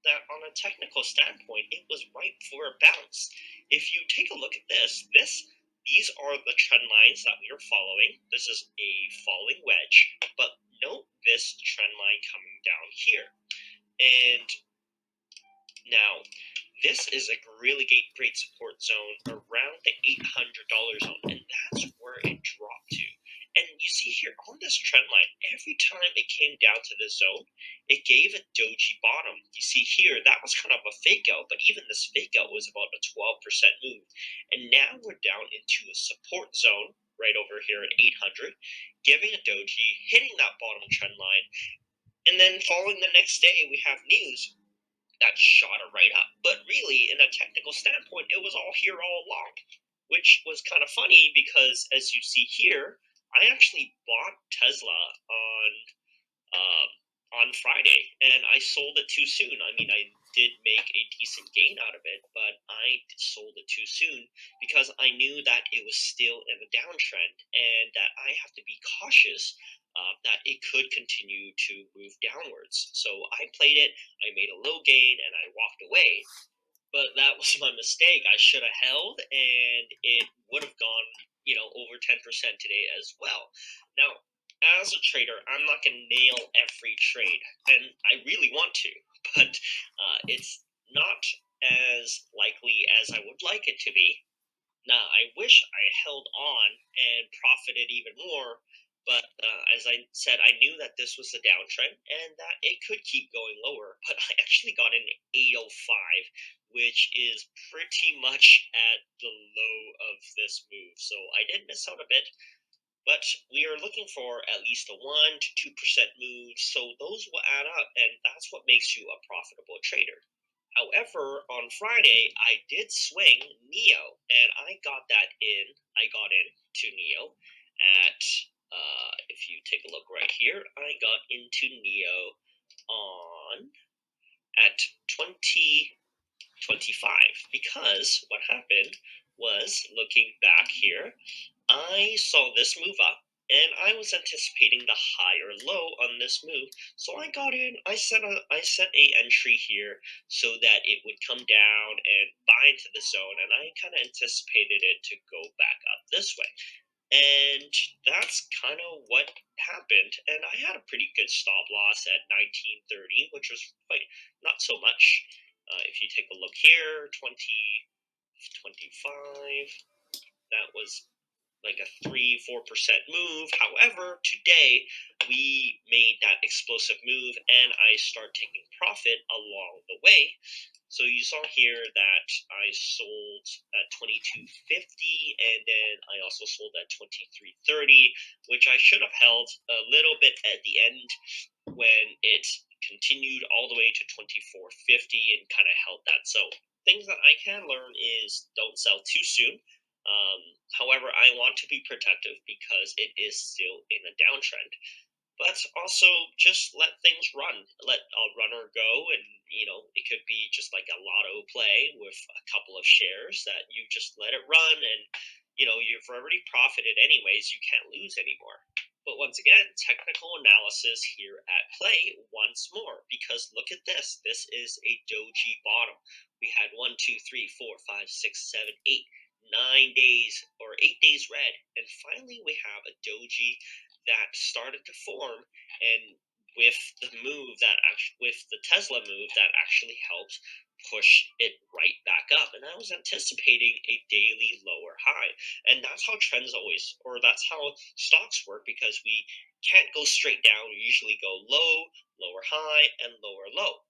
that on a technical standpoint, it was ripe for a bounce. If you take a look at these are the trend lines that we are following. This is a falling wedge, but note this trend line coming down here. And now, this is a really great support zone around the $800 zone, and that's where it dropped to. And you see here on this trend line, every time it came down to the zone, it gave a doji bottom. You see here, that was kind of a fake out, but even this fake out was about a 12% move. And now we're down into a support zone right over here at 800, giving a doji, hitting that bottom trend line. And then following the next day, we have news that shot it right up. But really, in a technical standpoint, it was all here all along, which was kind of funny because, as you see here, I actually bought Tesla on Friday, and I sold it too soon. I mean, I did make a decent gain out of it, but I sold it too soon because I knew that it was still in a downtrend and that I have to be cautious that it could continue to move downwards. So I played it, I made a low gain, and I walked away. But that was my mistake. I should have held, and it would have gone, over 10% today as well. Now, as a trader, I'm not going to nail every trade, and I really want to, but it's not as likely as I would like it to be. Now, I wish I held on and profited even more, but as I said, I knew that this was a downtrend and that it could keep going lower. But I actually got in 805, which is pretty much at the low of this move. So I did miss out a bit, but we are looking for at least a 1 to 2% move. So those will add up, and that's what makes you a profitable trader. However, on Friday, I did swing Neo, and I got into Neo at, if you take a look right here, I got into Neo on at 2025 because what happened was, looking back here, I saw this move up, and I was anticipating the higher low on this move. So I got in. I set a entry here so that it would come down and buy into the zone, and I kind of anticipated it to go back up this way. And that's kind of what happened. And I had a pretty good stop loss at 1930, which was quite not so much. If you take a look here, 2025, that was like a 3-4% move. However, today we made that explosive move, and I start taking profit along the way. So you saw here that I sold at 22.50, and then I also sold at 23.30, which I should have held a little bit at the end when it continued all the way to 24.50 and kind of held that. So things that I can learn is don't sell too soon. However, I want to be protective because it is still in a downtrend. But also just let things run. Let a runner go, and it could be just like a lotto play with a couple of shares that you just let it run, and you've already profited anyways. You can't lose anymore. But once again, technical analysis here at play once more, because look at this. This is a doji bottom. We had 1, 2, 3, 4, 5, 6, 7, 8, 9 days or 8 days red, and finally we have a doji that started to form, and with with the Tesla move that actually helped push it right back up. And I was anticipating a daily lower high, and that's how trends always, or that's how stocks work, because we can't go straight down. We usually go low, lower high, and lower low.